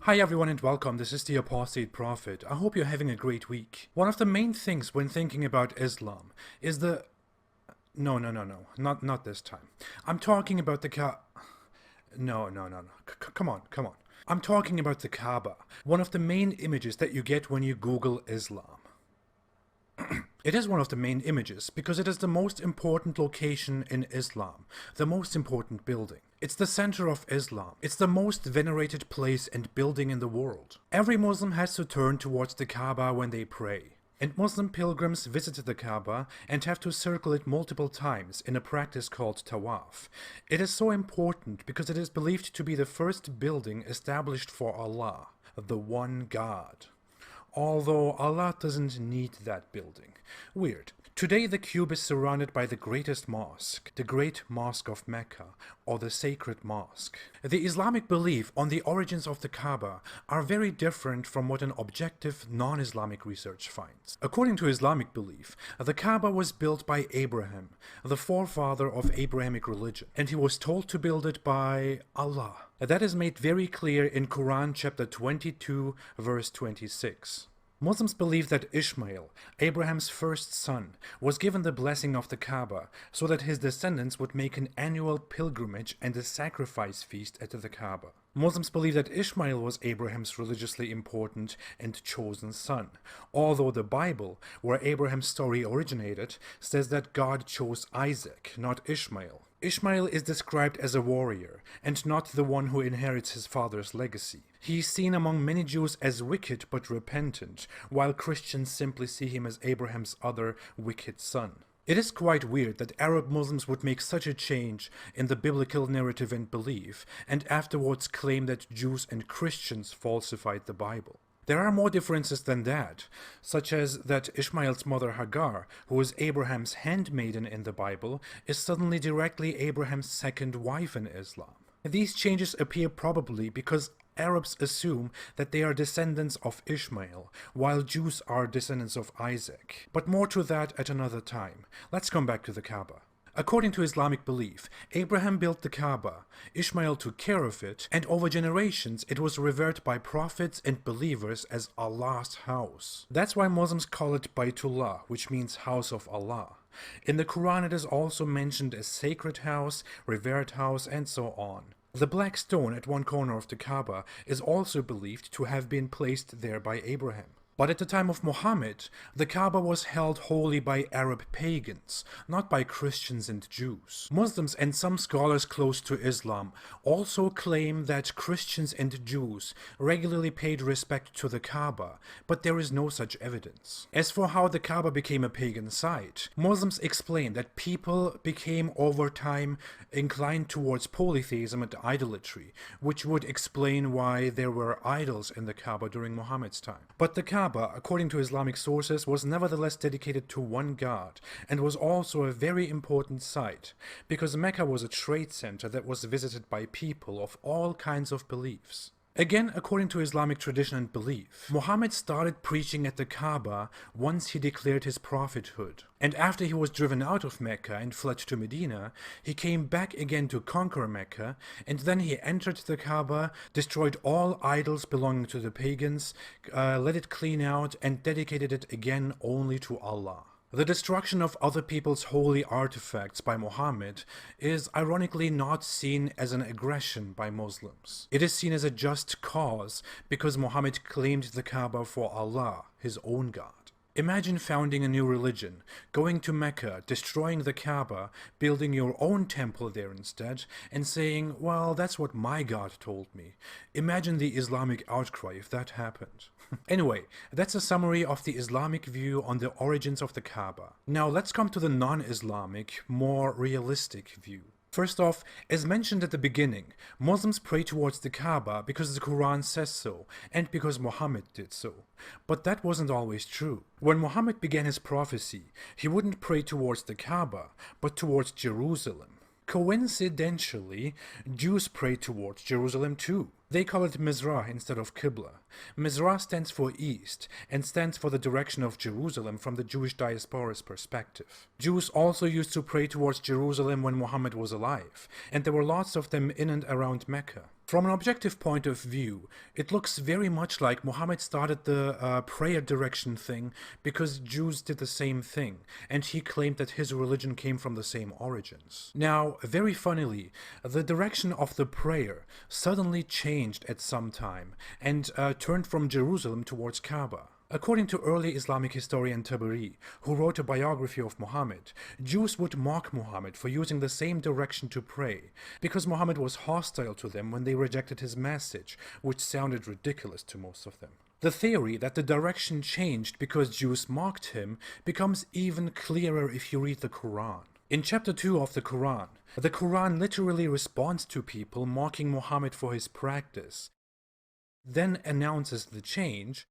Hi everyone and welcome, this is the Apostate Prophet. I hope you're having a great week. One of the main things when thinking about Islam is the... No, not this time. I'm talking about the No. Come on. I'm talking about the Kaaba, one of the main images that you get when you Google Islam. It is one of the main images because it is the most important location in Islam, the most important building. It's the center of Islam. It's the most venerated place and building in the world. Every Muslim has to turn towards the Kaaba when they pray. And Muslim pilgrims visit the Kaaba and have to circle it multiple times in a practice called tawaf. It is so important because it is believed to be the first building established for Allah, the one God. Although Allah doesn't need that building. Weird. Today the cube is surrounded by the greatest mosque, the Great Mosque of Mecca, or the Sacred Mosque. The Islamic belief on the origins of the Kaaba are very different from what an objective, non-Islamic research finds. According to Islamic belief, the Kaaba was built by Abraham, the forefather of Abrahamic religion, and he was told to build it by Allah. That is made very clear in Quran chapter 22, verse 26. Muslims believe that Ishmael, Abraham's first son, was given the blessing of the Kaaba so that his descendants would make an annual pilgrimage and a sacrifice feast at the Kaaba. Muslims believe that Ishmael was Abraham's religiously important and chosen son, although the Bible, where Abraham's story originated, says that God chose Isaac, not Ishmael. Ishmael is described as a warrior, and not the one who inherits his father's legacy. He is seen among many Jews as wicked but repentant, while Christians simply see him as Abraham's other wicked son. It is quite weird that Arab Muslims would make such a change in the biblical narrative and belief, and afterwards claim that Jews and Christians falsified the Bible. There are more differences than that, such as that Ishmael's mother Hagar, who is Abraham's handmaiden in the Bible, is suddenly directly Abraham's second wife in Islam. These changes appear probably because Arabs assume that they are descendants of Ishmael, while Jews are descendants of Isaac. But more to that at another time. Let's come back to the Kaaba. According to Islamic belief, Abraham built the Kaaba, Ishmael took care of it, and over generations it was revered by prophets and believers as Allah's house. That's why Muslims call it Baytullah, which means house of Allah. In the Quran it is also mentioned as sacred house, revered house, and so on. The black stone at one corner of the Kaaba is also believed to have been placed there by Abraham. But at the time of Muhammad, the Kaaba was held holy by Arab pagans, not by Christians and Jews. Muslims and some scholars close to Islam also claim that Christians and Jews regularly paid respect to the Kaaba, but there is no such evidence. As for how the Kaaba became a pagan site, Muslims explain that people became over time inclined towards polytheism and idolatry, which would explain why there were idols in the Kaaba during Muhammad's time. But the Kaaba, according to Islamic sources, was nevertheless dedicated to one God and was also a very important site because Mecca was a trade center that was visited by people of all kinds of beliefs. Again, according to Islamic tradition and belief, Muhammad started preaching at the Kaaba once he declared his prophethood. And after he was driven out of Mecca and fled to Medina, he came back again to conquer Mecca, and then he entered the Kaaba, destroyed all idols belonging to the pagans, let it clean out, and dedicated it again only to Allah. The destruction of other people's holy artifacts by Muhammad is ironically not seen as an aggression by Muslims. It is seen as a just cause because Muhammad claimed the Kaaba for Allah, his own God. Imagine founding a new religion, going to Mecca, destroying the Kaaba, building your own temple there instead, and saying, well, that's what my God told me. Imagine the Islamic outcry if that happened. Anyway, that's a summary of the Islamic view on the origins of the Kaaba. Now let's come to the non-Islamic, more realistic view. First off, as mentioned at the beginning, Muslims pray towards the Kaaba because the Quran says so, and because Muhammad did so. But that wasn't always true. When Muhammad began his prophecy, he wouldn't pray towards the Kaaba, but towards Jerusalem. Coincidentally, Jews prayed towards Jerusalem too. They call it Mizrah instead of Qibla. Mizrah stands for east and stands for the direction of Jerusalem from the Jewish diaspora's perspective. Jews also used to pray towards Jerusalem when Muhammad was alive, and there were lots of them in and around Mecca. From an objective point of view, it looks very much like Muhammad started the prayer direction thing because Jews did the same thing, and he claimed that his religion came from the same origins. Now, very funnily, the direction of the prayer suddenly changed at some time and turned from Jerusalem towards Kaaba. According to early Islamic historian Tabari, who wrote a biography of Muhammad, Jews would mock Muhammad for using the same direction to pray, because Muhammad was hostile to them when they rejected his message, which sounded ridiculous to most of them. The theory that the direction changed because Jews mocked him becomes even clearer if you read the Quran. In chapter 2 of the Quran literally responds to people mocking Muhammad for his practice, then announces the change,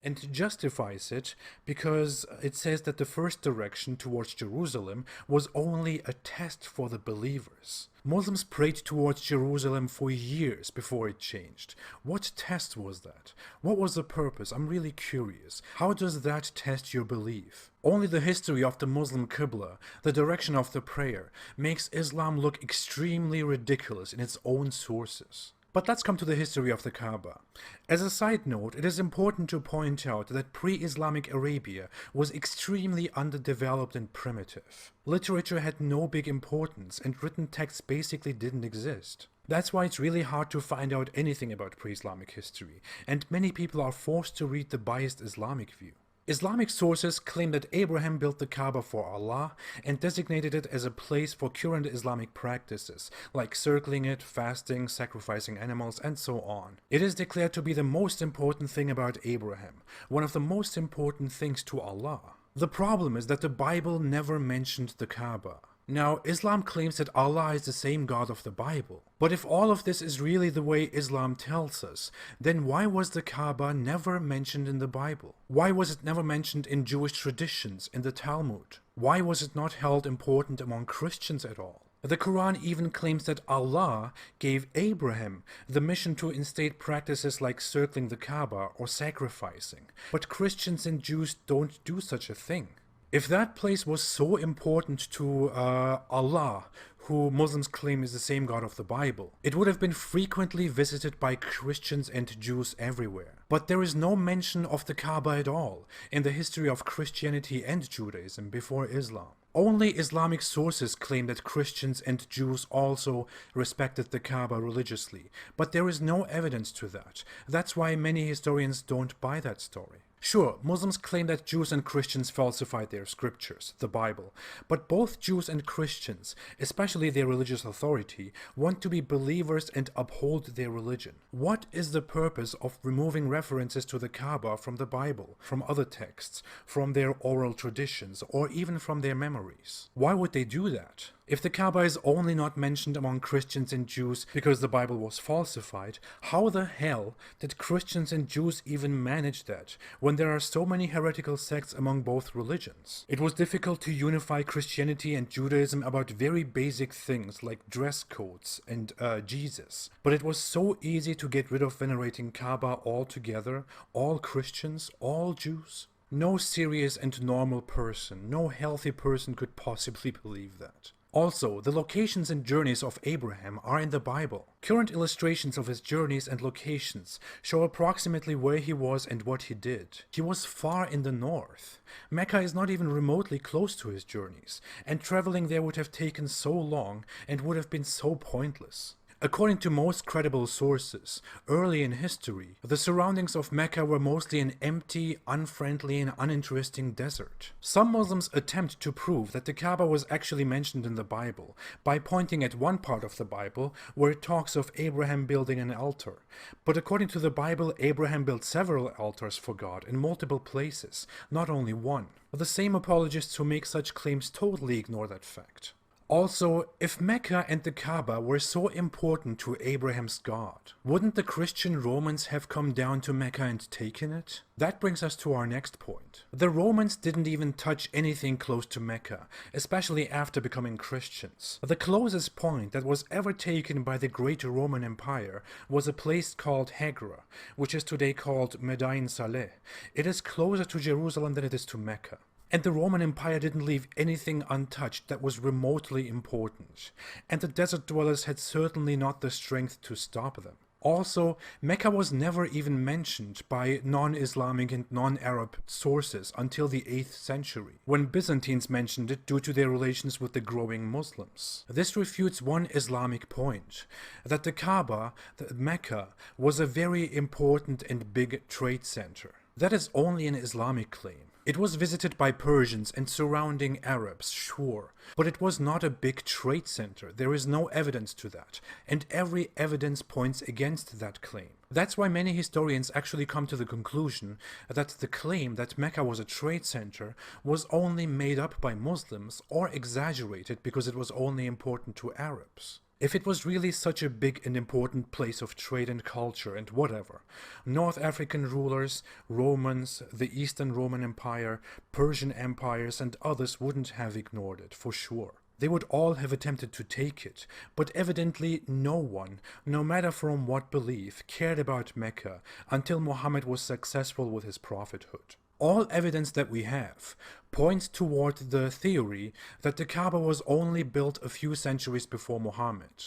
and justifies it because it says that the first direction towards Jerusalem was only a test for the believers. Muslims prayed towards Jerusalem for years before it changed. What test was that? What was the purpose? I'm really curious. How does that test your belief? Only the history of the Muslim Qibla, the direction of the prayer, makes Islam look extremely ridiculous in its own sources. But let's come to the history of the Kaaba. As a side note, it is important to point out that pre-Islamic Arabia was extremely underdeveloped and primitive. Literature had no big importance, and written texts basically didn't exist. That's why it's really hard to find out anything about pre-Islamic history, and many people are forced to read the biased Islamic view. Islamic sources claim that Abraham built the Kaaba for Allah and designated it as a place for current Islamic practices, like circling it, fasting, sacrificing animals, and so on. It is declared to be the most important thing about Abraham, one of the most important things to Allah. The problem is that the Bible never mentioned the Kaaba. Now, Islam claims that Allah is the same God of the Bible. But if all of this is really the way Islam tells us, then why was the Kaaba never mentioned in the Bible? Why was it never mentioned in Jewish traditions, in the Talmud? Why was it not held important among Christians at all? The Quran even claims that Allah gave Abraham the mission to instate practices like circling the Kaaba or sacrificing. But Christians and Jews don't do such a thing. If that place was so important to Allah, who Muslims claim is the same God of the Bible, it would have been frequently visited by Christians and Jews everywhere. But there is no mention of the Kaaba at all in the history of Christianity and Judaism before Islam. Only Islamic sources claim that Christians and Jews also respected the Kaaba religiously, but there is no evidence to that. That's why many historians don't buy that story. Sure, Muslims claim that Jews and Christians falsified their scriptures, the Bible, but both Jews and Christians, especially their religious authority, want to be believers and uphold their religion. What is the purpose of removing references to the Kaaba from the Bible, from other texts, from their oral traditions, or even from their memories? Why would they do that? If the Kaaba is only not mentioned among Christians and Jews because the Bible was falsified, how the hell did Christians and Jews even manage that when there are so many heretical sects among both religions? It was difficult to unify Christianity and Judaism about very basic things like dress codes and Jesus, but it was so easy to get rid of venerating Kaaba altogether, all Christians, all Jews. No serious and normal person, no healthy person could possibly believe that. Also, the locations and journeys of Abraham are in the Bible. Current illustrations of his journeys and locations show approximately where he was and what he did. He was far in the north. Mecca is not even remotely close to his journeys, and traveling there would have taken so long and would have been so pointless. According to most credible sources, early in history, the surroundings of Mecca were mostly an empty, unfriendly, and uninteresting desert. Some Muslims attempt to prove that the Kaaba was actually mentioned in the Bible by pointing at one part of the Bible where it talks of Abraham building an altar. But according to the Bible, Abraham built several altars for God in multiple places, not only one. The same apologists who make such claims totally ignore that fact. Also, if Mecca and the Kaaba were so important to Abraham's God, wouldn't the Christian Romans have come down to Mecca and taken it? That brings us to our next point. The Romans didn't even touch anything close to Mecca, especially after becoming Christians. The closest point that was ever taken by the Great Roman Empire was a place called Hegra, which is today called Medine Saleh. It is closer to Jerusalem than it is to Mecca. And the Roman Empire didn't leave anything untouched that was remotely important, and the desert dwellers had certainly not the strength to stop them. Also, Mecca was never even mentioned by non-Islamic and non-Arab sources until the 8th century, when Byzantines mentioned it due to their relations with the growing Muslims. This refutes one Islamic point, that the Kaaba, the Mecca, was a very important and big trade center. That is only an Islamic claim. It was visited by Persians and surrounding Arabs, sure, but it was not a big trade center. There is no evidence to that, and every evidence points against that claim. That's why many historians actually come to the conclusion that the claim that Mecca was a trade center was only made up by Muslims or exaggerated because it was only important to Arabs. If it was really such a big and important place of trade and culture and whatever, North African rulers, Romans, the Eastern Roman Empire, Persian empires and others wouldn't have ignored it, for sure. They would all have attempted to take it, but evidently no one, no matter from what belief, cared about Mecca until Muhammad was successful with his prophethood. All evidence that we have points toward the theory that the Kaaba was only built a few centuries before Muhammad,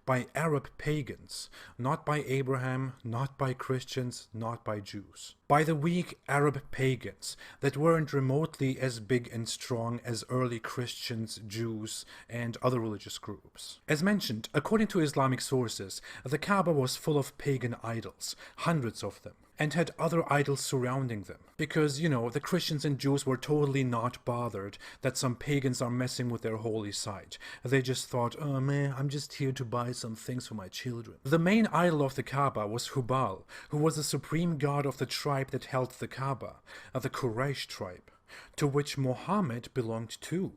by Arab pagans, not by Abraham, not by Christians, not by Jews. By the weak Arab pagans that weren't remotely as big and strong as early Christians, Jews, and other religious groups. As mentioned, according to Islamic sources, the Kaaba was full of pagan idols, hundreds of them, and had other idols surrounding them. Because, the Christians and Jews were totally not bothered that some pagans are messing with their holy site. They just thought, oh man, I'm just here to buy some things for my children. The main idol of the Kaaba was Hubal, who was the supreme god of the tribe that held the Kaaba, the Quraysh tribe, to which Muhammad belonged too.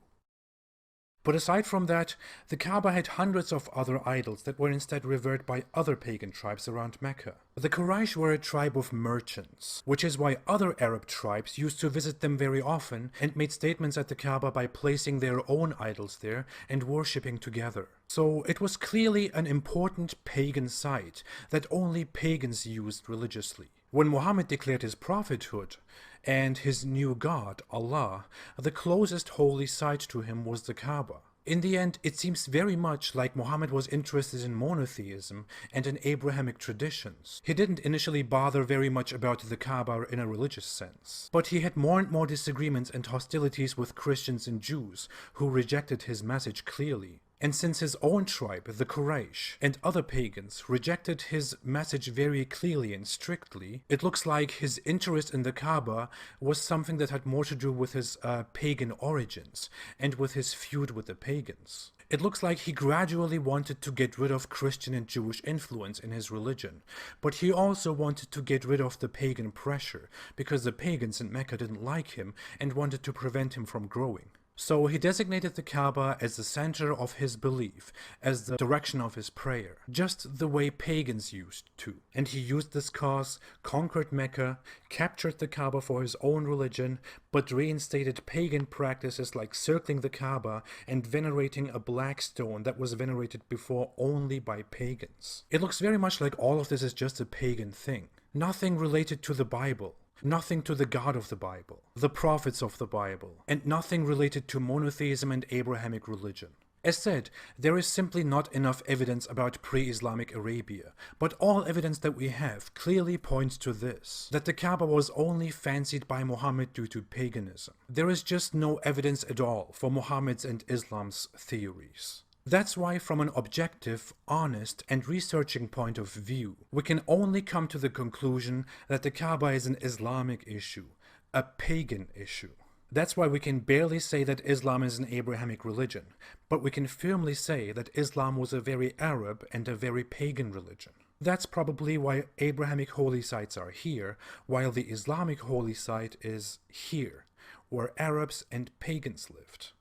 But aside from that, the Kaaba had hundreds of other idols that were instead revered by other pagan tribes around Mecca. The Quraysh were a tribe of merchants, which is why other Arab tribes used to visit them very often and made statements at the Kaaba by placing their own idols there and worshipping together. So it was clearly an important pagan site that only pagans used religiously. When Muhammad declared his prophethood and his new god, Allah, the closest holy site to him was the Kaaba. In the end, it seems very much like Muhammad was interested in monotheism and in Abrahamic traditions. He didn't initially bother very much about the Kaaba in a religious sense, but he had more and more disagreements and hostilities with Christians and Jews who rejected his message clearly. And since his own tribe, the Quraysh, and other pagans rejected his message very clearly and strictly, it looks like his interest in the Kaaba was something that had more to do with his pagan origins and with his feud with the pagans. It looks like he gradually wanted to get rid of Christian and Jewish influence in his religion, but he also wanted to get rid of the pagan pressure, because the pagans in Mecca didn't like him and wanted to prevent him from growing. So he designated the Kaaba as the center of his belief, as the direction of his prayer, just the way pagans used to. And he used this cause, conquered Mecca, captured the Kaaba for his own religion, but reinstated pagan practices like circling the Kaaba and venerating a black stone that was venerated before only by pagans. It looks very much like all of this is just a pagan thing. Nothing related to the Bible. Nothing to the God of the Bible, the prophets of the Bible, and nothing related to monotheism and Abrahamic religion. As said, there is simply not enough evidence about pre-Islamic Arabia, but all evidence that we have clearly points to this, that the Kaaba was only fancied by Muhammad due to paganism. There is just no evidence at all for Muhammad's and Islam's theories. That's why, from an objective, honest, and researching point of view, we can only come to the conclusion that the Kaaba is an Islamic issue, a pagan issue. That's why we can barely say that Islam is an Abrahamic religion, but we can firmly say that Islam was a very Arab and a very pagan religion. That's probably why Abrahamic holy sites are here, while the Islamic holy site is here, where Arabs and pagans lived.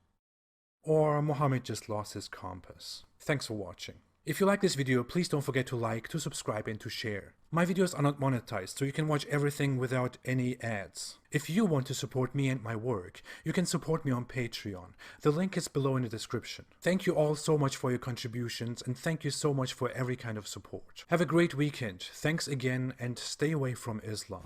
or Muhammad just lost his compass. Thanks for watching. If you like this video, please don't forget to like, to subscribe, and to share. My videos are not monetized, so you can watch everything without any ads. If you want to support me and my work, you can support me on Patreon. The link is below in the description. Thank you all so much for your contributions, and thank you so much for every kind of support. Have a great weekend. Thanks again, and stay away from Islam.